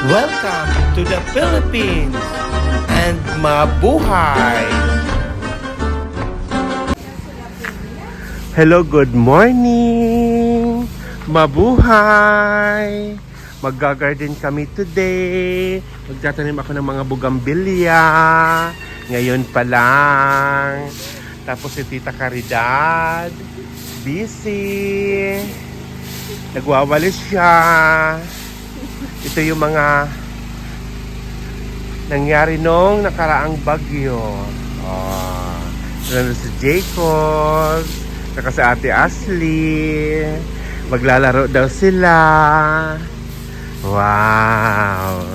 Welcome to the Philippines and mabuhay! Hello, good morning! Mabuhay! Magga-garden kami today. Magtatanim ako ng mga bugambilya. Ngayon pa lang. Tapos si Tita Caridad, busy. Nagwawalis siya. Ito yung mga nangyari nung nakaraang bagyo. Oh, si Jacob, saka si Ate Ashley. Maglalaro daw sila. Wow!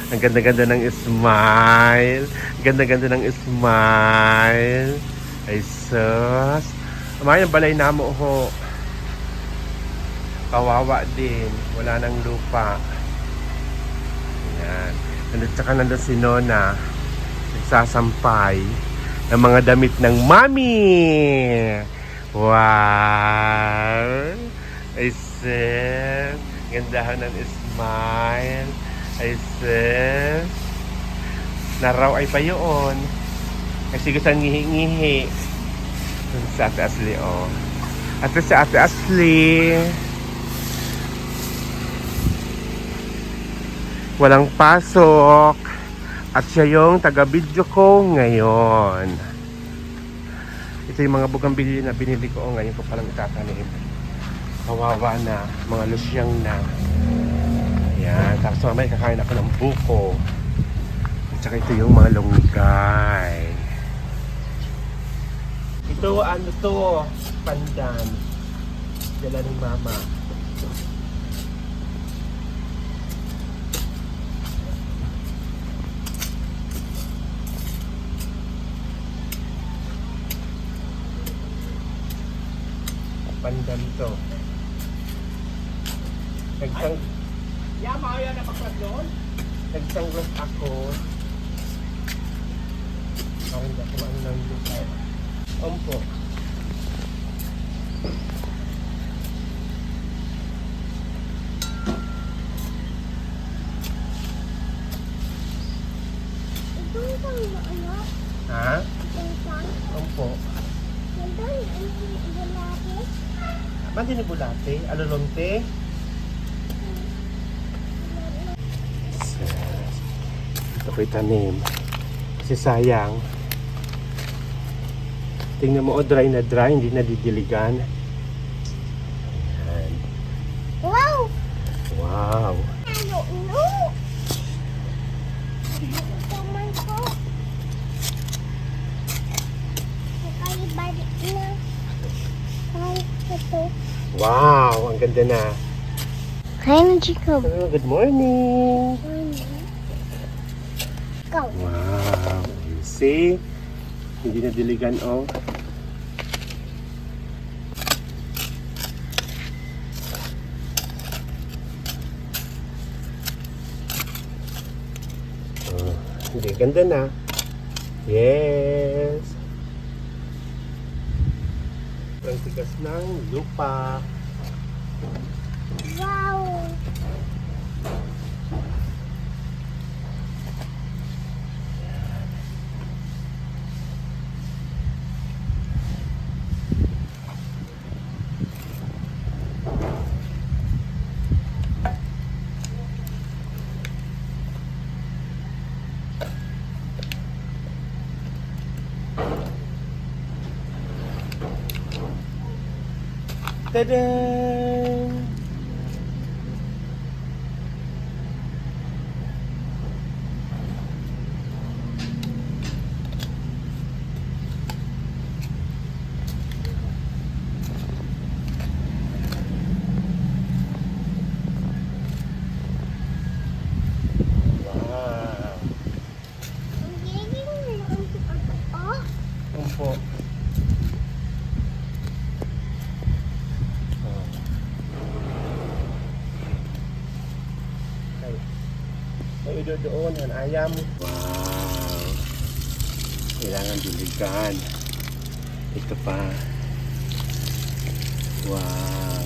Ang ganda-ganda ng smile. Ganda-ganda ng smile. Ay sus. Amay ang balay namo ho. Kawawa din. Wala nang lupa. Ayan. Nandun si Nona. Nagsasampay ng mga damit ng Mami. Wow! Ay sis. Gandahan ng smile. Ay sis. Naraw ay pa yun. Kasi gusto ngihi-ngihi. Sa Ate Ashley, oh. At sa Ate Ashley. Walang pasok. At siya yung taga-video ko ngayon. Ito yung mga bugambilya na binili ko ngayon ko palang itatanim. Kawawa na. Mga lusyang na. Ayan. Tapos mamaya kakain ako ng buko. At saka ito yung mga longgay. Ito ano to? Pandan. Dala ni Mama. Pandan to. Yama yan na magpadlon? Nagsanglos ako. Parang hindi ako ano ng lupa. Ompo. Ito yung ano? Ha? Ito Ompo. yung bulate. Mandi ni bulate? Alulonte? Ito ko itanim. Kasi sayang. Tingnan mo, dry na dry. Hindi na didiligan. Ayan. Wow! Wow. Ano, no? Kamay ko. Nakaibalik na. Ay, ito. Wow, ang ganda na. Hi, Jacob. Oh, good morning. Go. Wow. You see? Hindi na diligan, oh. Oh, hindi, ganda na. Yes. Ang tigas ng lupa. Wow! Tadaan! Wow! Ang galing na. Oh, Umpo. May ido doon, yan ayam. Wow! Kailangan diligan. Ito pa. Wow!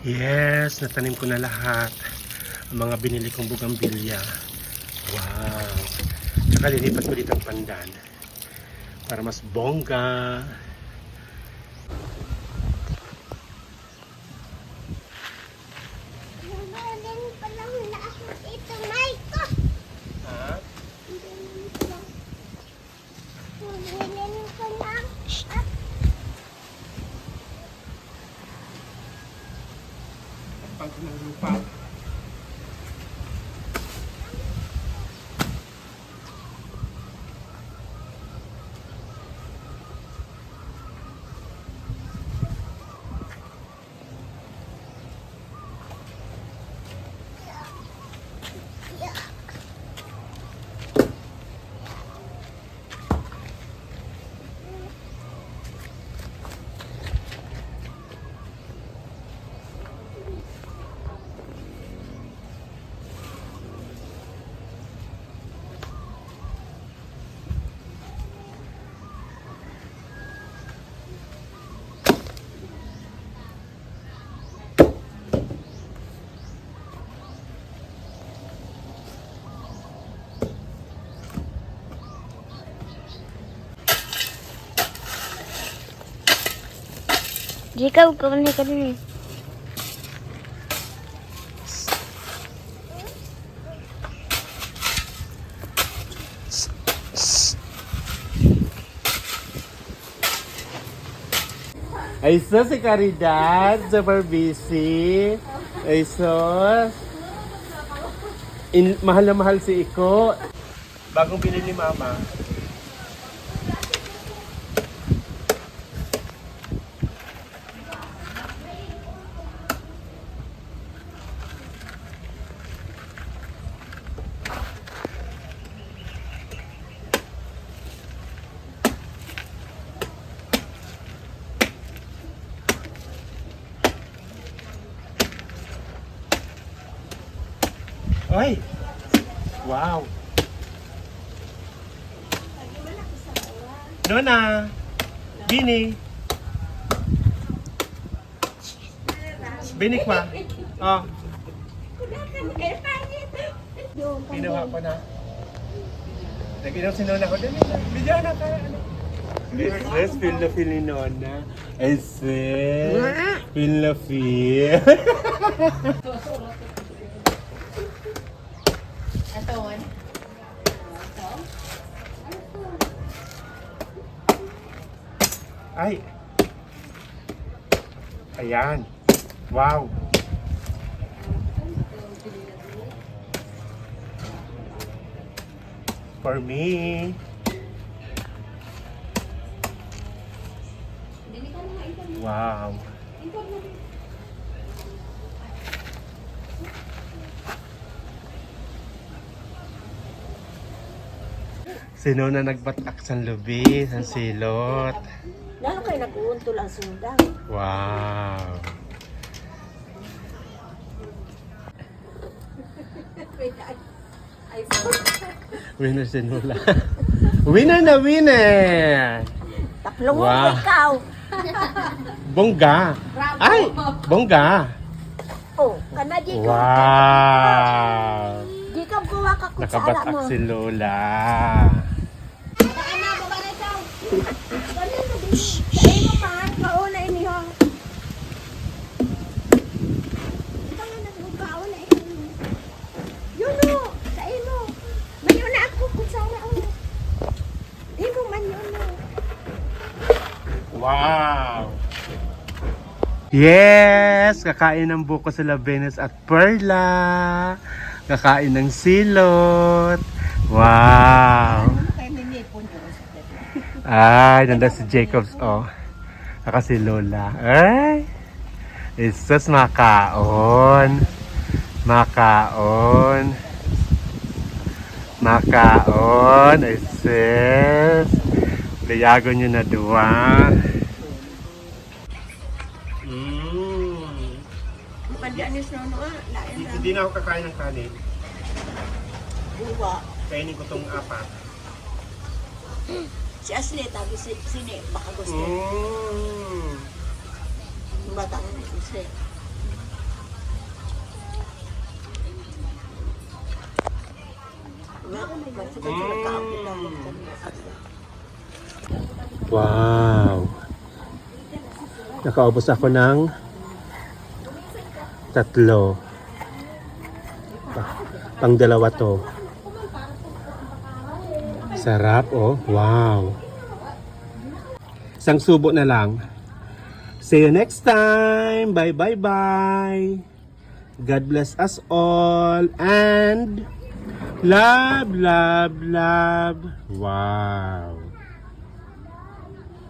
Yes, natanim ko na lahat. Ang mga binili kong bugambilya. Wow. Tsaka lilipat ko dito ang pandan. Para mas bongga. Nagaling pa lang lahat ito, Mike. Ha? Nagaling pa lang. Pag ng lupa. Jacob, kumain ka din eh. Ay sus, si Caridad, super busy. Ay sus. Mahal na mahal si Iko. Bagong bilhin ni Mama. Ay! Wow! Nona! Bini! Bini kwa! Oh! Kinuha ko na. Nag-inom si Nona ko. Dali na. Bidyan na tayo. Let's feel the feel ni Nona. I say, feel the feel. Ay! Ayan! Wow! For me! Wow! Sino na nagbatak sa lubi, sa silot? Lalo kayo nag-uuntol ang sundang. Wow! Winner si Nula. Winner na winner! Taplong Wow. mo ikaw. Bongga! Ay! Bongga! Oh, kana di ka. Wow! Di ka kuha ka kutsara Nakabatak mo. si Lola. Ana, baba na ikaw. Dali mo din. Ay mo pa, kauna ini ha. Ikaw na nagkauna ini. Yun o, sa imo. Mayo na ako kutsara o. Di mo man yun o. Wow! Yes! Kakain ng buko sa Labenes at Perla. Kakain ng silot. Wow! Kaya ninipon yun. Ay, nanda si Jacobs, oh. Saka si Lola. Ay! Isus, makaon. Makaon. Makaon. Isus. Liyago nyo na duwa. Pandianis na ano lain na. Hindi na ako kakain ng kanin. Buwa. Kainin ko tong apat. Si Ashley, tabi sini, baka gusto. Mm. Batang Ashley. Wow! Nakaubos ako ng 3. Pang 2 to. Sarap, oh. Wow! Isang subo na lang. See you next time! Bye, bye, bye! God bless us all and love, love, love. Wow!